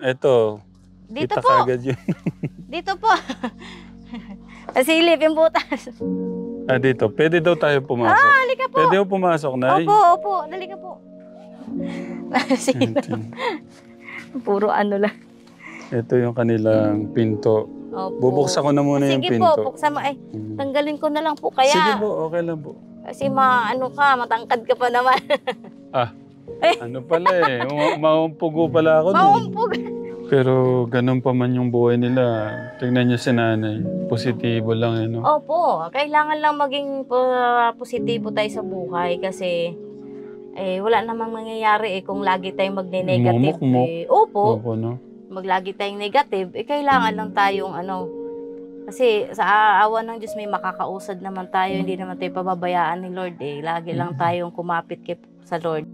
Eto, Dito kita po. kagad yun. Dito po. Pasilip yung butas. Dito. Pwede daw tayo pumasok. Halika po. Pwede po pumasok, Nay? Opo, opo. Dali ka po. Sino? Puro ano lang. Ito yung kanilang pinto. Opo. Bubuksan ko na muna yung Sige pinto. po, buksan mo. Ay, tanggalin ko na lang po kaya. Sige po, okay lang po. Kasi ano ka, matangkad ka pa naman. Ano pala eh. Maumpugo pala ako. Maumpog. Pero ganun pa man yung buhay nila. Tingnan niyo si nanay. Positibo lang eh, no? Opo, kailangan lang maging positibo tayo sa buhay kasi wala namang mangyayari kung lagi tayong magne-negative. Mumukmok. Opo, Opo, no? maglagi tayong negative, kailangan lang tayong kasi sa awa ng Diyos may makakausad naman tayo, hindi naman tayo pababayaan ni Lord lagi lang tayong kumapit sa Lord.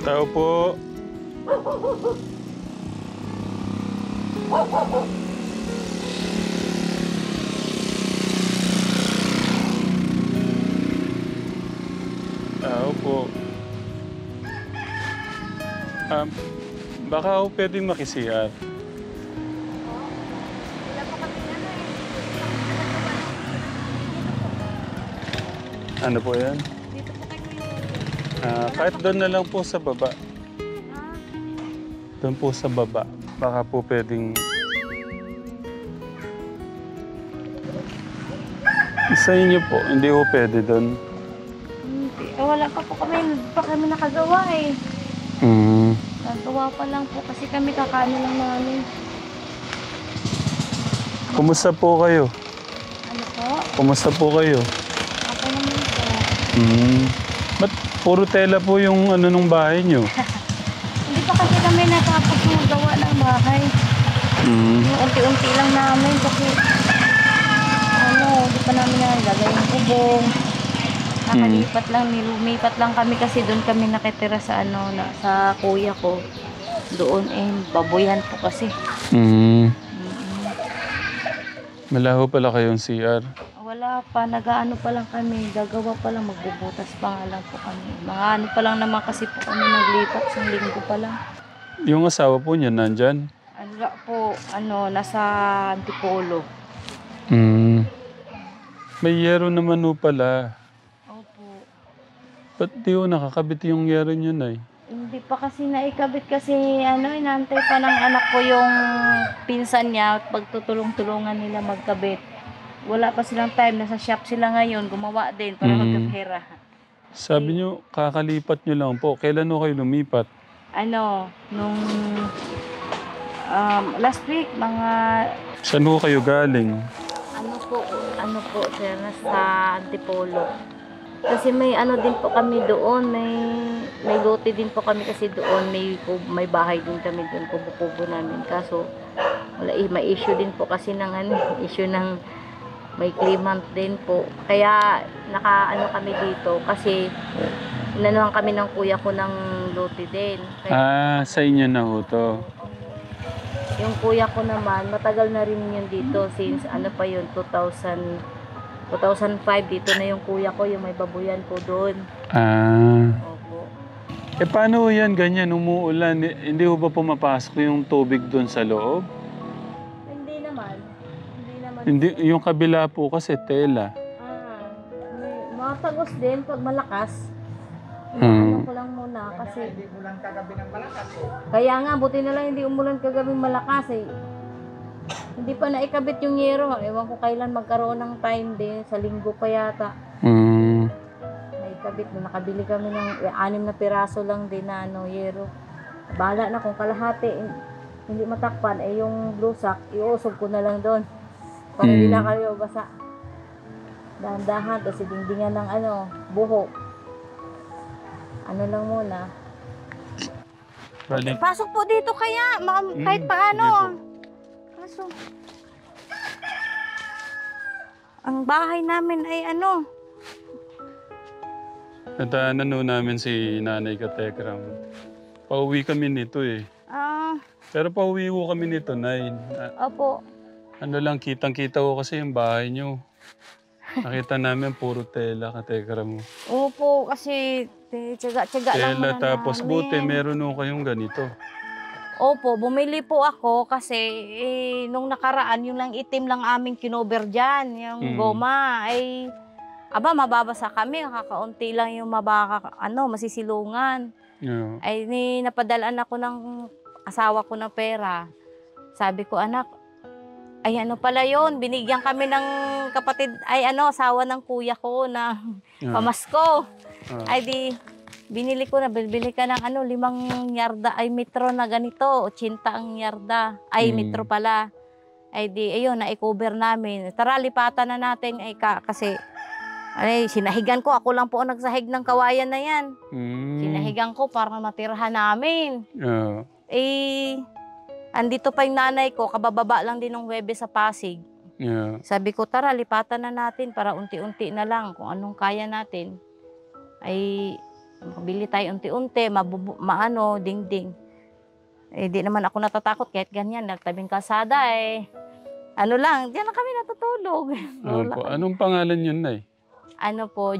Tao po. Tao po. Baka ako pwedeng makisiyat. Ano po yan? Dito po kayo. Kahit doon na lang po sa baba. Doon po sa baba. Baka po pwedeng... Sa inyo po, hindi po pwede doon. Wala pa po kami nakagawa Nagawa pa lang po kasi kami kakaano lang namin. Kumusta po kayo? Ano po? Kumusta po kayo? Ako naman po. Ba't puro tela po yung nung bahay nyo? Hindi pa kasi kami natapos magawa ng bahay. Yung unti-unti lang namin kasi hindi pa namin nalagay yung bubong. Nakalipat lang, nilumipat lang kami kasi doon kami nakitira sa sa kuya ko. Doon baboyan po kasi. Malaho pala kayong CR. Wala pa, nag-aano pa lang kami, gagawa pa lang, magbubutas pa nga lang po kami. Mga ano pa lang naman kasi po kami naglipat, isang linggo pa lang. Yung asawa po niya nandyan? Ano po, nasa Antipolo. May yero naman po pala. Opo. Ba't di ko nakakabit yung yero niyo, Nay? Hindi pa kasi naikabit kasi inaantay pa ng anak ko yung pinsan niya at pagtutulong-tulungan nila magkabit. Wala pa silang time, nasa shop sila ngayon, gumawa din para magkapera. Sabi niyo, kakalipat niyo lang po. Kailan ho kayo lumipat? Nung last week, mga... Saan ho kayo galing? Ano po, sir, nasa Antipolo. Kasi may din po kami doon, may lote din po kami kasi doon, may bahay din kami doon, kubo-kubo namin. Kaso, may issue din po kasi issue ng may claimant din po. Kaya, kami dito kasi inanuhan kami ng kuya ko ng lote din. Kaya, Sa inyo na ho to. yung kuya ko naman, matagal na rin yun dito since 2005 dito na yung kuya ko, yung may babuyan po doon. Opo. Paano yan ganyan, umuulan? Hindi ho ba pumapasok yung tubig doon sa loob? Hindi naman. Hindi, yung kabila po kasi tela. Matagos din pag malakas. Ano ko lang muna kasi hindi ulan kagabi ng malakas Kaya nga, buti na lang hindi umulan kagabing malakas Hindi pa naikabit yung yero. Ewan ko kailan magkaroon ng time din. Sa linggo pa yata. Naikabit na nakabili kami ng 6 na piraso lang din na yero. Bahala na kung kalahati. hindi matakpan, yung blue sack, iusog ko na lang doon. Para hindi na kayo basa. Dahan-dahan, tapos dingdingan ng buhok. Ano lang muna. Balik. Pasok po dito kaya, kahit paano. Pasok. Ang bahay namin ay Nadaanan nun namin si Nanay Katekram. Pauwi kami nito eh. Pero pauwi ko kami nito, Nay. Opo. Ano lang, kitang-kita ko kasi yung bahay nyo. Nakita namin puro tela, Katekram mo. Opo, kasi tiyaga-tiyaga lang Tela, muna tapos namin. buti meron nung kayong ganito. Opo, bumili po ako kasi nung nakaraan, yung lang itim lang aming kinover dyan, yung goma, mababasa kami, kakaunti lang yung masisilungan. Yeah. Ay, napadalaan ako ng asawa ko ng pera. Sabi ko, anak, ay ano pala yun, binigyan kami ng kapatid, asawa ng kuya ko na pamasko. Ay di, binili ko na, bili ka ng 5 yarda, metro na ganito, 80 ang yarda, metro pala. Ay di, ayun, na-cover namin. Tara, lipatan na natin, kasi, sinahigan ko, ako lang po ang nagsahig ng kawayan na yan. Sinahigan ko para matirahan namin. Andito pa yung nanay ko, kabababa lang din ng Huwebes sa Pasig. Sabi ko, tara, lipatan na natin para unti-unti na lang kung anong kaya natin. Ay, makabili tayo unti-unti, ding-ding. Di naman ako natatakot kahit ganyan, nagtabing kalsada diyan na kami natutulog. Anong pangalan yun, Nay?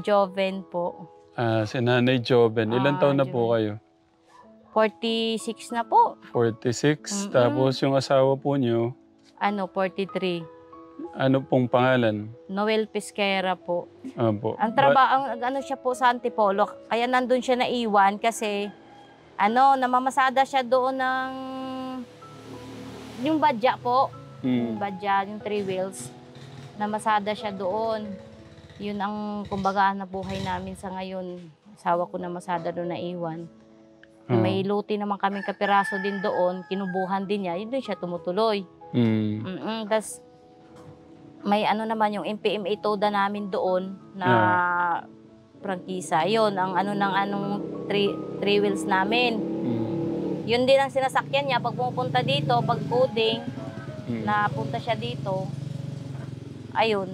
Joven po. Si Nanay Joven. Ilan taon na po kayo? 46 na po. 46? Tapos yung asawa po niyo? 43. Ano pong pangalan? Noel Pesquera po. Opo. Ang trabaho, siya po sa Antipolo. Kaya nandun siya naiwan kasi, namamasada siya doon ng, yung badya po. Yung badya, yung 3 wheels. Namasada siya doon. Yun ang, kumbaga, na buhay namin sa ngayon. Asawa ko namasada doon naiwan. May luti naman kaming kapiraso din doon. Kinubuhan din niya. Yun din siya tumutuloy. Tapos, may naman yung MPMA Toda namin doon na prangkisa. Yun, ang ng 3 wheels namin. Yun din ang sinasakyan niya pag pumunta dito, pag coding, napunta siya dito. Ayun,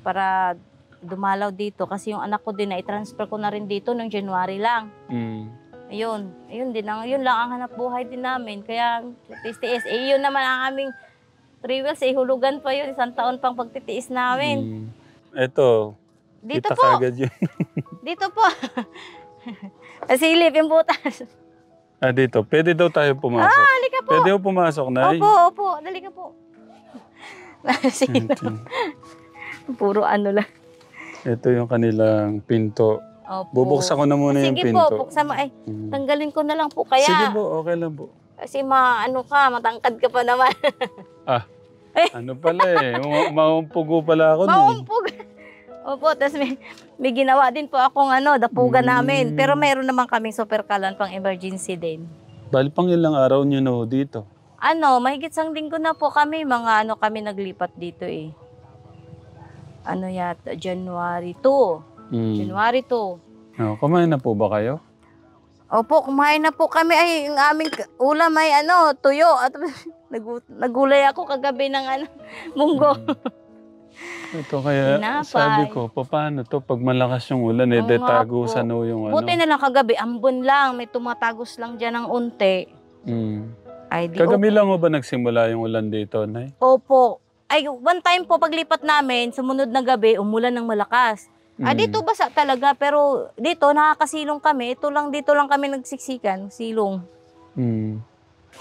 para dumalaw dito. Kasi yung anak ko din, i-transfer ko na rin dito noong January lang. Ayun, yun lang ang hanap buhay din namin. Kaya, tiis-tiis. Yun naman ang aming 3 wheels, hulugan pa yun. 1 taon pang pagtitiis namin. Eto, dito kita po. kagad yun. Dito po. Silip yung butas. Dito. Pwede daw tayo pumasok. Halika po. Pwede po pumasok, Nay? Opo. Dali ka po. Puro lang. Ito yung kanilang pinto. Opo. Bubuksan ko na muna yung pinto. Sige po, buksan mo. Tanggalin ko na lang po kaya. Sige po, okay lang po. Kasi matangkad ka pa naman. Ano pala maumpugo pala ako. Maumpug. Opo, tapos may ginawa din po akong dapugan namin. Pero meron naman kaming super kalan pang emergency din. Bali pang ilang araw nyo na dito? Mahigit 1 linggo na po kami. Kami naglipat dito yata, January 2. January 2. Kumain na po ba kayo? Opo, kumain na po kami. Yung aming ulam ay tuyo. At nagulay ako kagabi ng munggo. Ito kaya, sabi ko, paano to pag malakas yung ulan, tagusan yung Buti na lang kagabi, ambon lang. May tumatagos lang dyan ng unti. Kagabi lang mo ba nagsimula yung ulan dito, Nay? Opo. One time po paglipat namin, sumunod na gabi, umulan ng malakas. Dito basa talaga, pero dito nakakasilong kami. Dito lang kami nagsiksikan, silong.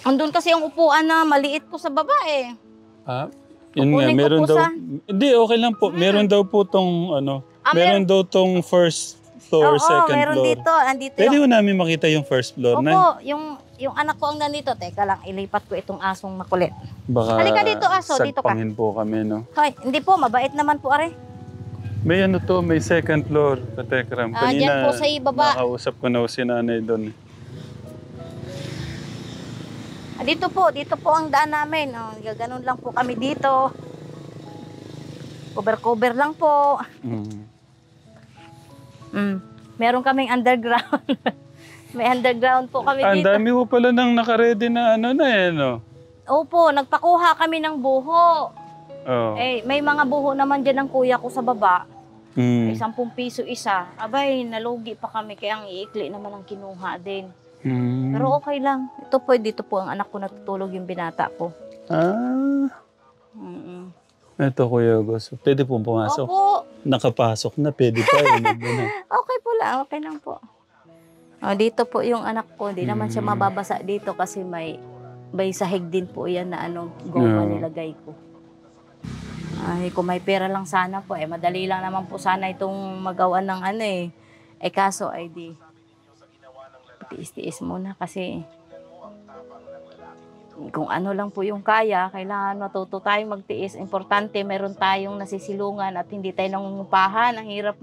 Andun kasi ang upuan na maliit po sa baba Yun nga, meron daw. Hindi, okay lang po. Meron daw po tong meron daw tong first floor, second meron floor. dito. Andito Pwede ko namin makita yung first floor, Nay? Opo, yung anak ko ang nandito. Teka lang, ilipat ko itong asong makulit. Baka halika dito, aso. Dito ka. sagpangin po kami, no? Hoy, hindi po, mabait naman po, are. May may second floor, Katekram. Dyan po sa ibaba. Nakausap ko na si Nanay doon. Dito po ang daan namin. Oh, gaganon lang po kami dito. Cover lang po. Meron kaming underground. May underground po kami Ang dito. dami po pala nang nakaredy na ano na eh, no? Opo, nagpakuha kami ng buho. Oh. Eh, may mga buho naman dyan ng kuya ko sa baba. Mm. 10 piso isa. Abay, nalugi pa kami kaya ang iikli naman ang kinuha din. Mm. Pero okay lang. Dito po ang anak ko natutulog yung binata ko. Ah. Ito, Kuya August. Pwede pong pumasok. Opo. Nakapasok na, pwede pa. Okay po lang, okay lang po. Oh, dito po yung anak ko. Hindi naman siya mababasa dito kasi may sahig din po yan na goma nilagay ko. Ay, kung may pera lang sana po, madali lang naman po sana itong magawa ng kaso ay di, tiis-tiis muna kasi kung ano lang po yung kaya, kailangan matuto tayong magtiis. Importante, meron tayong nasisilungan at hindi tayo nangungupahan. Ang hirap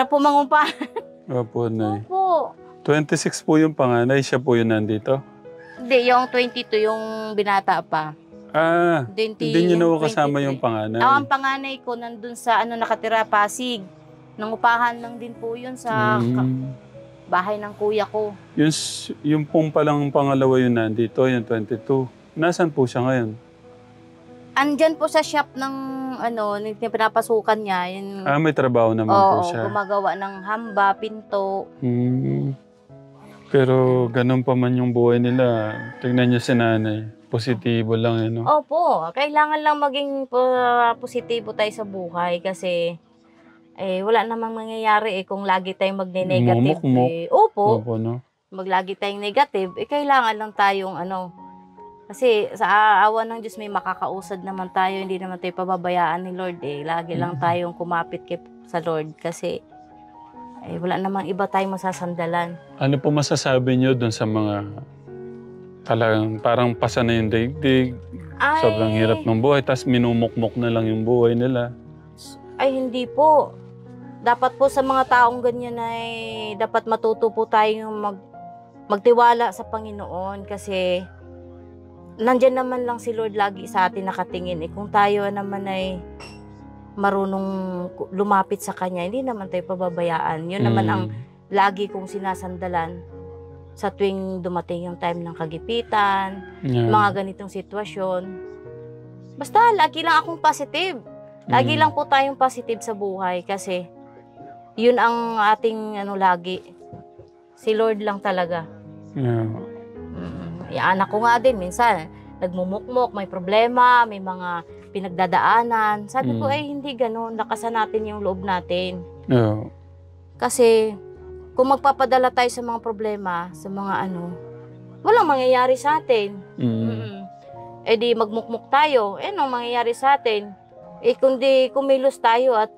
po mangumpahan. Opo, Nay. Opo. 26 po yung panganay, siya po yun nandito? Hindi, yung 22 yung binata pa. Ah, 20, hindi nyo na kasama 23. yung panganay? Ang panganay ko nandun sa nakatira Pasig. Nangupahan lang din po yun sa bahay ng kuya ko. Yung pong palang pangalawa yun nandito, yung 22. Nasaan po siya ngayon? Andyan po sa shop ng pinapasukan niya. Yung, may trabaho naman po siya. Oo, gumagawa ng hamba, pinto. Pero ganun pa man yung buhay nila. Tignan niyo si nanay. Positibo lang eh, no? Opo, kailangan lang maging positibo tayo sa buhay kasi wala namang mangyayari kung lagi tayong magne-negative. Opo, no? maglagi tayong negative, kailangan lang tayong kasi sa awa ng Diyos may makakausad naman tayo, hindi naman tayo pababayaan ni Lord Lagi lang tayong kumapit sa Lord kasi wala namang iba tayong masasandalan. Ano po masasabi niyo dun sa mga talagang parang pasa na yung daigdig, sobrang hirap ng buhay, tapos minumukmok na lang yung buhay nila? Ay, hindi po. Dapat po sa mga taong ganyan dapat matuto po tayong magtiwala sa Panginoon kasi nandyan naman lang si Lord lagi sa atin nakatingin. Kung tayo naman ay marunong lumapit sa Kanya, hindi naman tayo pababayaan. Yun naman ang lagi kong sinasandalan sa tuwing dumating yung time ng kagipitan, mga ganitong sitwasyon. Basta lagi lang akong positive. Lagi lang po tayong positive sa buhay kasi yun ang ating lagi. Si Lord lang talaga. Anak ko nga din, minsan nagmumukmok, may problema, may mga pinagdadaanan. Sabi ko, hindi ganun. Lakasan natin yung loob natin. Kasi kung magpapadala tayo sa mga problema, sa mga walang mangyayari sa atin. Di magmukmok tayo, anong mangyayari sa atin? Kundi kumilos tayo at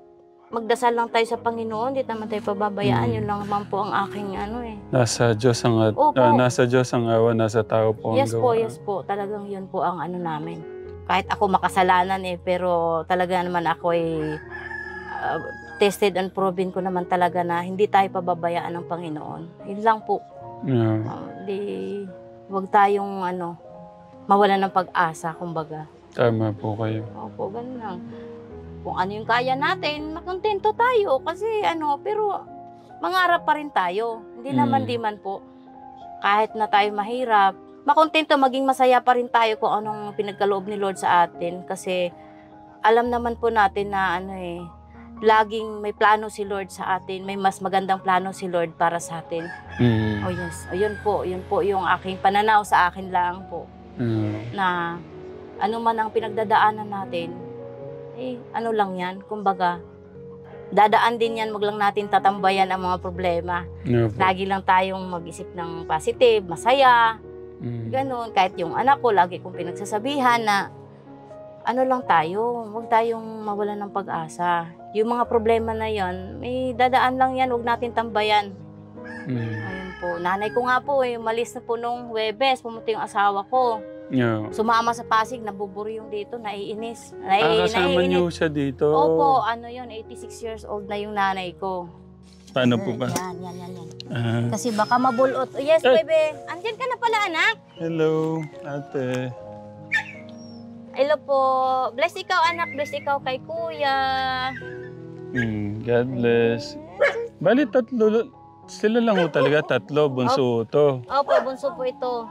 magdasal lang tayo sa Panginoon, di naman tayo pababayaan. Yun lang naman po ang aking Nasa Diyos ang nasa Diyos ang awa, nasa tao po ang gawa. Yes po. Talagang yun po ang namin. Kahit ako makasalanan pero talaga naman ako tested and proven ko naman talaga na hindi tayo pababayaan ng Panginoon. Yun lang po. Huwag tayong mawalan ng pag-asa, kumbaga. Tama po kayo. Opo, ganun lang. Kung ano yung kaya natin, makontento tayo. Kasi pero mangarap pa rin tayo. Hindi naman di man po. Kahit na tayo mahirap, makontento, maging masaya pa rin tayo kung anong pinagkaloob ni Lord sa atin. Kasi alam naman po natin na laging may plano si Lord sa atin. May mas magandang plano si Lord para sa atin. Oh yes. Yun po yung aking pananaw sa akin lang po. Na ano man ang pinagdadaanan natin, lang yan. Kumbaga, dadaan din yan, wag lang natin tatambayan ang mga problema. Lagi lang tayong mag-isip ng positive, masaya, ganun. Kahit yung anak ko, lagi kong pinagsasabihan na lang tayo, huwag tayong mawalan ng pag-asa. Yung mga problema na yan, may dadaan lang yan, huwag natin tambayan. Ayun po. Nanay ko nga po, umalis na po nung Huwebes, pumunta yung asawa ko. Sumama sa Pasig, nabuburi yung dito, naiinis. Kasama niyo siya dito? Opo, 86 years old na yung nanay ko. Paano po ba? Yan. Ah, Kasi baka mabulot. Oh, yes, baby. Andyan ka na pala, anak. hello, ate. Hello po. Bless ikaw, anak. Bless ikaw kay kuya. God bless. Bali, tatlo. Sila lang ho talaga, tatlo. Bunso to. Opo, bunso po ito.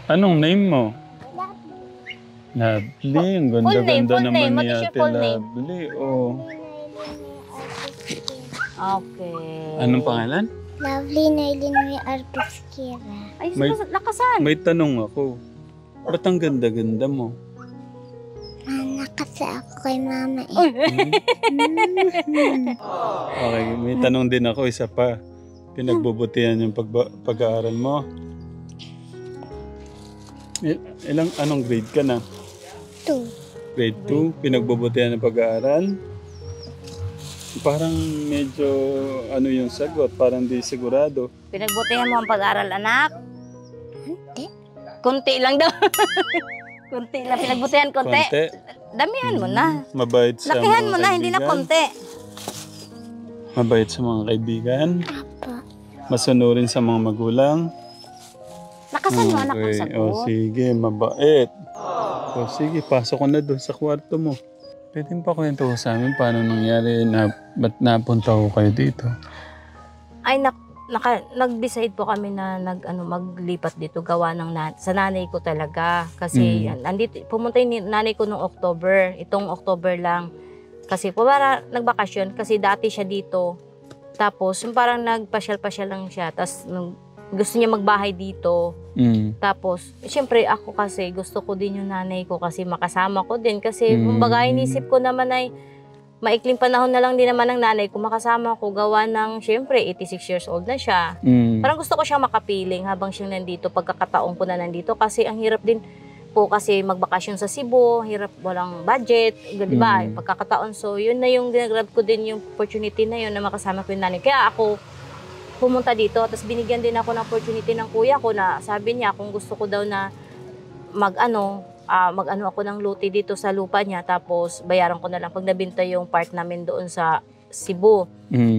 Anong name mo? Lovely. Ang ganda-ganda full naman name. ni What is your Ate full name? Lovely. Oh. Okay. Anong pangalan? Lovely Nailin Arpiskira. Ay, May- nakasan. May tanong ako. Ba't ang ganda-ganda mo? Kasi ako kay mama eh. Okay, may tanong din ako, isa pa. Pinagbubutihan yung pag-aaral mo. Anong grade ka na? 2. Grade 2, pinagbubutihan ng pag-aaral. Parang medyo ano yung sagot, parang di sigurado. Pinagbutihan mo ang pag-aral, anak? Hindi. Kunti lang daw. Kunti lang. Pinagbutihan konti. Konti. Damihan mo na. Mabait sa Lakihan mga mo na, hindi na kaibigan. konti. Mabait sa mga kaibigan. Apo. Masunurin sa mga magulang. Nakasan mo, anak, ang Okay. sagot. O sige, mabait. O sige, pasok ko na doon sa kwarto mo. Pwede pa kwento ko sa amin paano nangyari na ba't napunta ko kayo dito? Ay, nag-decide po kami na maglipat dito gawa ng sa nanay ko talaga. Kasi pumunta yung nanay ko noong October. Itong October lang. Kasi po para nagbakasyon. Kasi dati siya dito. Tapos yung parang nagpasyal-pasyal lang siya. Tapos gusto niya magbahay dito. Tapos, siyempre ako kasi gusto ko din yung nanay ko kasi makasama ko din. Kasi kumbaga inisip ko naman ay maikling panahon na lang din naman ng nanay ko makasama ko gawa ng siyempre 86 years old na siya. Parang gusto ko siyang makapiling habang siyang nandito, pagkakataon ko na nandito kasi ang hirap din po kasi magbakasyon sa Cebu, hirap walang budget, di ba? Pagkakataon. So, yun na yung ginagrab ko din yung opportunity na yun na makasama ko yung nanay. Kaya ako pumunta dito, tapos binigyan din ako ng opportunity ng kuya ko na sabi niya kung gusto ko daw na mag-ano ako ng luti dito sa lupa niya, tapos bayaran ko na lang pag nabinta yung part namin doon sa Cebu.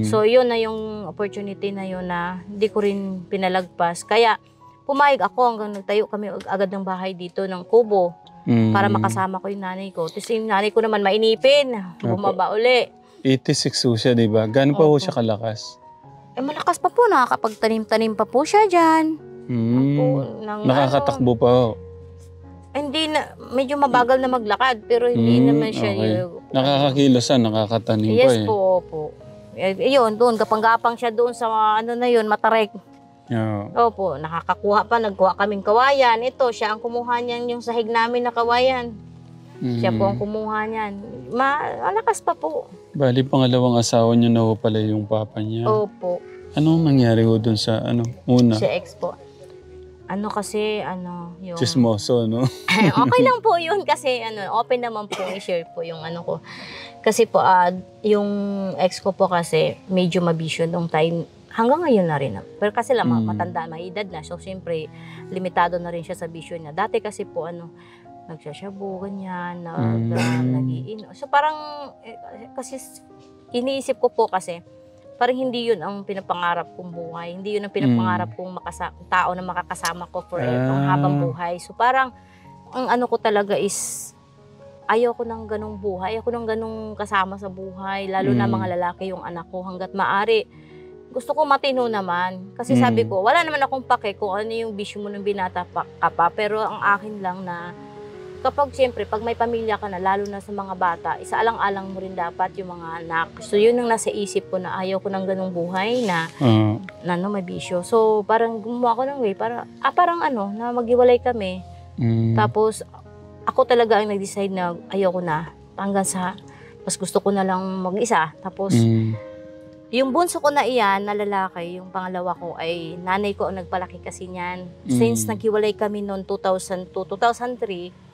So yun na yung opportunity na yun na hindi ko rin pinalagpas. Kaya pumayag ako hanggang nagtayo kami agad ng bahay dito ng kubo para makasama ko yung nanay ko. Tapos yung nanay ko naman mainipin, bumaba uli. 86 ho siya, di ba? Gano'n pa ho siya kalakas? Eh malakas pa po, nakakapagtanim-tanim pa po siya dyan. Nakakatakbo pa ho? Hindi na, medyo mabagal na maglakad, pero hindi naman siya. Okay. Nakakakilosan, nakakatanim pa Yes eh. po, opo. Yun, doon, kapang-gapang siya doon sa ano na yun, Matarek. Yeah. Opo, nakakakuha pa, nagkuha kaming kawayan. Ito, siya ang kumuha niyan, yung sahig namin na kawayan. Siya po ang kumuha niyan. Malakas pa po. Bali, pangalawang asawa niyo na ho pala yung papa niya. Opo. Anong nangyari ho dun sa una? Siya ex po. Ano kasi, yung... Chismoso, no? Okay lang po yun kasi open naman po i-share po yung ko. Kasi po, yung ex ko po kasi medyo mabisyo nung time. Hanggang ngayon na rin. Pero kasi lang matanda, may edad na. So, siyempre, limitado na rin siya sa bisyo niya. Dati kasi po, nagsasyabu, ganyan, nag-iino. So, parang, kasi iniisip ko po kasi, parang hindi yun ang pinapangarap kong buhay. Hindi yun ang pinapangarap kong tao na makakasama ko forever, ang habang buhay. So parang, ang ko talaga is, ayaw ko ng ganong buhay. Ayaw ko ng ganong kasama sa buhay. Lalo na mga lalaki yung anak ko hanggat maaari. Gusto ko matino naman. Kasi sabi ko, wala naman akong pake kung ano yung bisyo mo nung binata ka pa. Pero ang akin lang na, kapag siyempre, pag may pamilya ka na, lalo na sa mga bata, isaalang-alang mo rin dapat yung mga anak. So, yun ang nasa isip ko na ayaw ko ng ganung buhay na may bisyo. So, parang gumawa ko ng way para, na maghiwalay kami. Tapos, ako talaga ang nag-decide na ayaw ko na. Hanggang sa, mas gusto ko na lang mag-isa. Tapos, yung bunso ko na iyan, na lalaki, yung pangalawa ko ay nanay ko ang nagpalaki kasi niyan. Since naghiwalay kami noong 2002, 2003,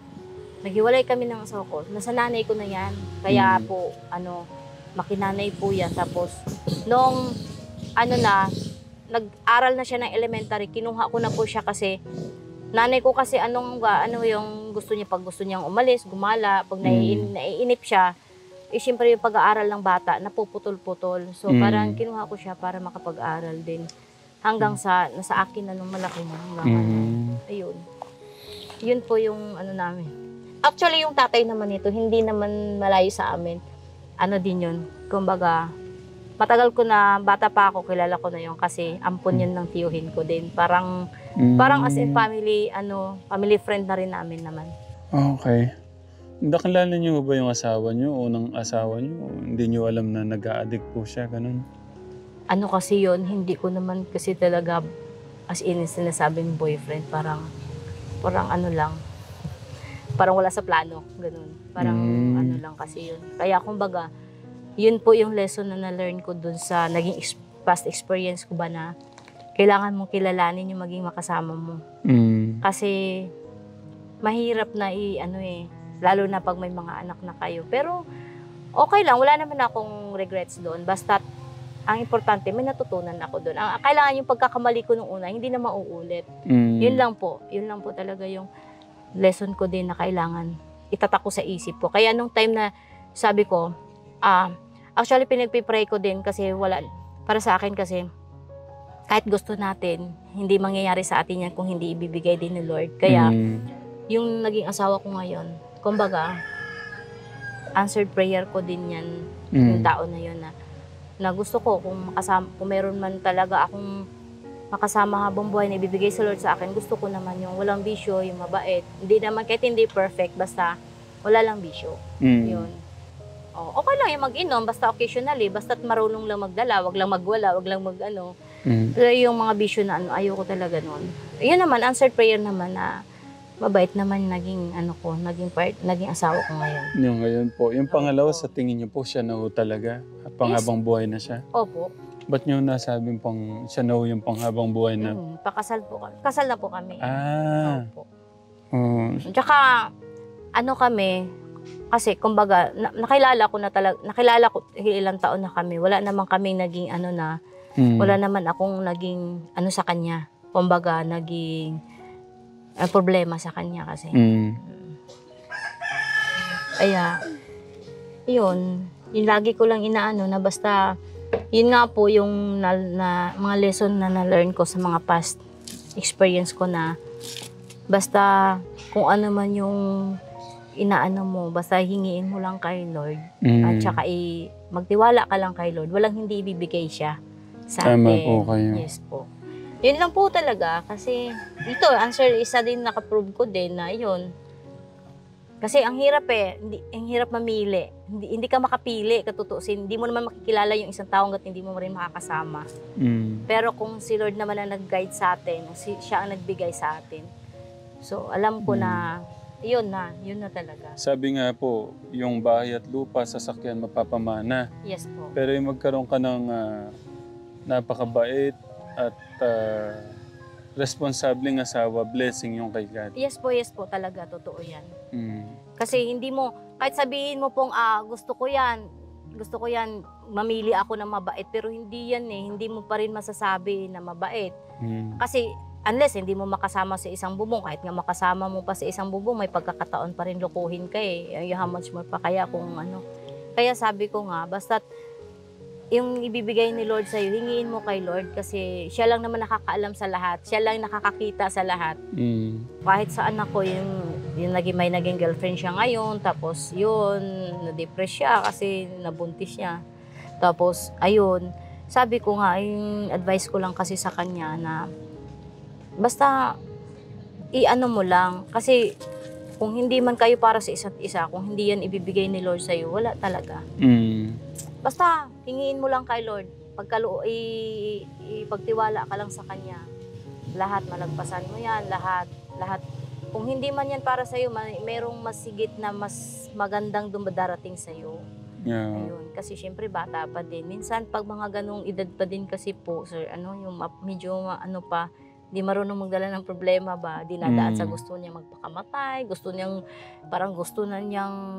naghiwalay kami ng asawa ko. Nasa nanay ko na yan. Kaya po, makinanay po yan. Tapos, nung, nag-aral na siya ng elementary, kinuha ko na po siya kasi, nanay ko kasi yung gusto niya, pag gusto niyang umalis, gumala, pag naiinip siya, siyempre yung pag-aaral ng bata, napuputol-putol. So, parang kinuha ko siya para makapag-aral din. Hanggang sa, nasa akin na nung malaki na. Ayun. Yun po yung ano namin. Actually, yung tatay naman nito, hindi naman malayo sa amin. Ano din yun. Kumbaga, matagal ko na, bata pa ako, kilala ko na yun kasi ampon yun ng tiyuhin ko din. Parang as in family, family friend na rin namin naman. Okay. Nakilala niyo ba yung asawa niyo, unang asawa niyo? Hindi niyo alam na nag-a-addict po siya, ganun? Ano kasi yun, hindi ko naman kasi talaga as in sinasabing boyfriend, parang ano lang, parang wala sa plano, ganun. Parang ano lang kasi yun. Kaya kumbaga, yun po yung lesson na na-learn ko dun sa naging past experience ko ba na kailangan mong kilalanin yung maging makasama mo. Kasi mahirap na lalo na pag may mga anak na kayo. Pero okay lang, wala naman akong regrets doon. Basta ang importante, may natutunan ako doon. Kailangan yung pagkakamali ko nung una, hindi na mauulit. Yun lang po talaga yung lesson ko din na kailangan itatak ko sa isip ko. Kaya nung time na sabi ko, actually pinagpipray ko din kasi para sa akin kasi, kahit gusto natin, hindi mangyayari sa atin yan kung hindi ibibigay din ni Lord. Kaya, yung naging asawa ko ngayon, kumbaga, answered prayer ko din yan, yung tao na yun na gusto ko, kung meron man talaga akong makasama habang buhay na ibibigay sa Lord sa akin, gusto ko naman yung walang bisyo, yung mabait. Hindi naman, kahit hindi perfect, basta wala lang bisyo. Yun. Okay lang yung mag-inom, basta occasionally, basta't marunong lang magdala, wag lang magwala, wag lang mag-ano. Pero yung mga bisyo na ayoko talaga nun. Yun naman, answered prayer naman na mabait naman naging asawa ko ngayon. Yung ngayon po. Yung pangalawa, sa tingin niyo po, siya na ho talaga? Panghabang buhay na siya? Opo. Ba't niyo nasabing siya na ho yung panghabang buhay na? Pakasal po kami. Kasal na po kami. Opo. Tsaka, kami, kasi kumbaga, nakilala ko ilang taon na kami. Wala naman kaming naging wala naman akong naging sa kanya. Kumbaga, naging problema sa kanya kasi. Kaya, yun lagi ko lang inaano na basta, yun nga po yung mga lesson na na-learn ko sa mga past experience ko na basta kung ano man yung inaano mo, basta hingiin mo lang kay Lord at saka magtiwala ka lang kay Lord. Walang hindi ibibigay siya sa atin. Tama po kayo. Yes po. Yun lang po talaga kasi ito, isa din nakaprove ko din na yun. Kasi ang hirap ang hirap mamili. Hindi ka makapili, katutusin. Hindi mo naman makikilala yung isang tao hangga't hindi mo rin makakasama. Pero kung si Lord naman ang nag-guide sa atin, siya ang nagbigay sa atin. So alam ko na yun na talaga. Sabi nga po, yung bahay at lupa, sasakyan mapapamana. Yes po. Pero yung magkaroon ka ng napakabait at responsableng asawa, blessing yung kay God. Yes po talaga, totoo yan. Kasi hindi mo, kahit sabihin mo pong gusto ko yan, mamili ako ng mabait, pero hindi yan hindi mo pa rin masasabi na mabait. Kasi unless hindi mo makasama sa isang bubong, kahit nga makasama mo pa sa isang bubong, may pagkakataon pa rin lukuhin ka how much more pa kaya kung Kaya sabi ko nga, basta't yung ibibigay ni Lord sa'yo, hingiin mo kay Lord kasi siya lang naman nakakaalam sa lahat. Siya lang nakakakita sa lahat. Kahit sa anak ko, may naging girlfriend siya ngayon, tapos yun, na-depress siya kasi nabuntis siya. Tapos, ayun, sabi ko nga, yung advice ko lang kasi sa kanya na basta mo lang. Kasi kung hindi man kayo para sa isa't isa, kung hindi yan ibibigay ni Lord sa'yo, wala talaga. Basta, hingiin mo lang kay Lord. Ipagtiwala ka lang sa Kanya. Lahat, malagpasan mo yan. Lahat. Kung hindi man yan para sa'yo, mayroong masigit na mas magandang dumadarating sa'yo. Yeah. Ayun. Kasi syempre, bata pa din. Minsan, pag mga ganong edad pa din kasi po, sir, yung medyo pa, di marunong magdala ng problema ba, dinadaan sa gusto niya magpakamatay, gusto niyang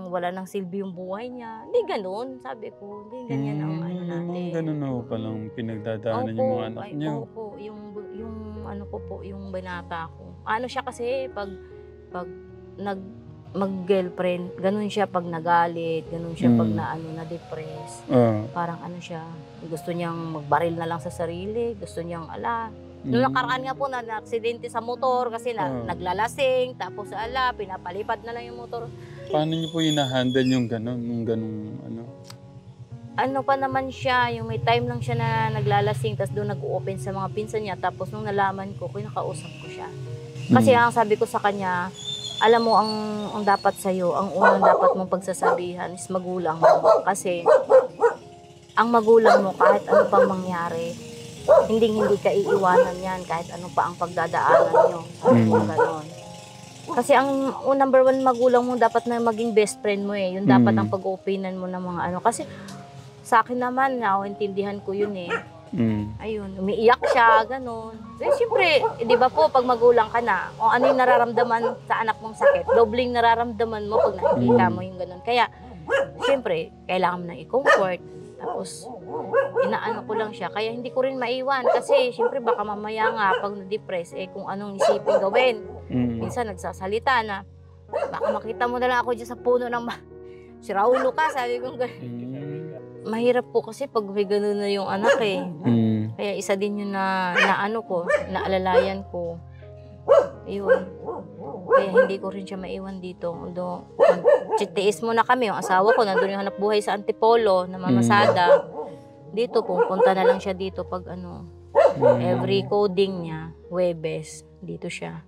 wala nang silbi yung buhay niya. Hindi ganoon, sabi ko. Hindi ganyan ang natin. Ganun na palang pinagdadaanan yung mga anak niyo. Opo, yung binata ko. Siya kasi, pag mag-girlfriend. Ganun siya pag nagalit, ganun siya pag na-depress. Parang ano siya, gusto niyang magbaril na lang sa sarili, gusto niyang Noong nakaraan nga po na aksidente sa motor kasi naglalasing, tapos pinapalipad na lang yung motor. Paano niyo po hinahandle yung ganun, ano? Ano pa naman siya, yung may time lang siya na naglalasing, tapos doon nag-open sa mga pinsan niya, tapos nung nalaman ko, kinakausap ko siya. Kasi ang sabi ko sa kanya, alam mo, ang dapat sa'yo, ang unang dapat mong pagsasabihan is magulang mo. Kasi ang magulang mo, kahit ano pang mangyari, hindi ka iiwanan yan kahit ano pa ang pagdadaanan nyo. Ganon. Kasi ang number one magulang mo dapat na maging best friend mo eh. Yung dapat ang pag-opinan mo ng mga ano. Kasi sa akin naman, intindihan ko yun eh. Ayun, umiiyak siya, ganon. So, siyempre, di ba po, pag magulang ka na, o ano yung nararamdaman sa anak mong sakit, dobling nararamdaman mo pag nakikita mo yung ganon. Kaya, siyempre, kailangan mo nang i-comfort. Tapos, inaano ko lang siya. Kaya hindi ko rin maiwan. Kasi, siyempre, baka mamaya nga, pag na-depress, kung anong isipin gawin. Minsan, nagsasalita na, baka makita mo na lang ako dyan sa puno ng si Raulo ka, sabi ko gano'n. Mahirap po kasi pag may gano'n na yung anak eh. Kaya isa din yun naalalayan ko. Ayun. Kaya hindi ko rin siya maiwan dito. Although, tiis mo na kami. Yung asawa ko, nandun yung hanap buhay sa Antipolo, na Mamasada. Dito, pupunta na lang siya dito pag every coding niya, Huwebes, dito siya.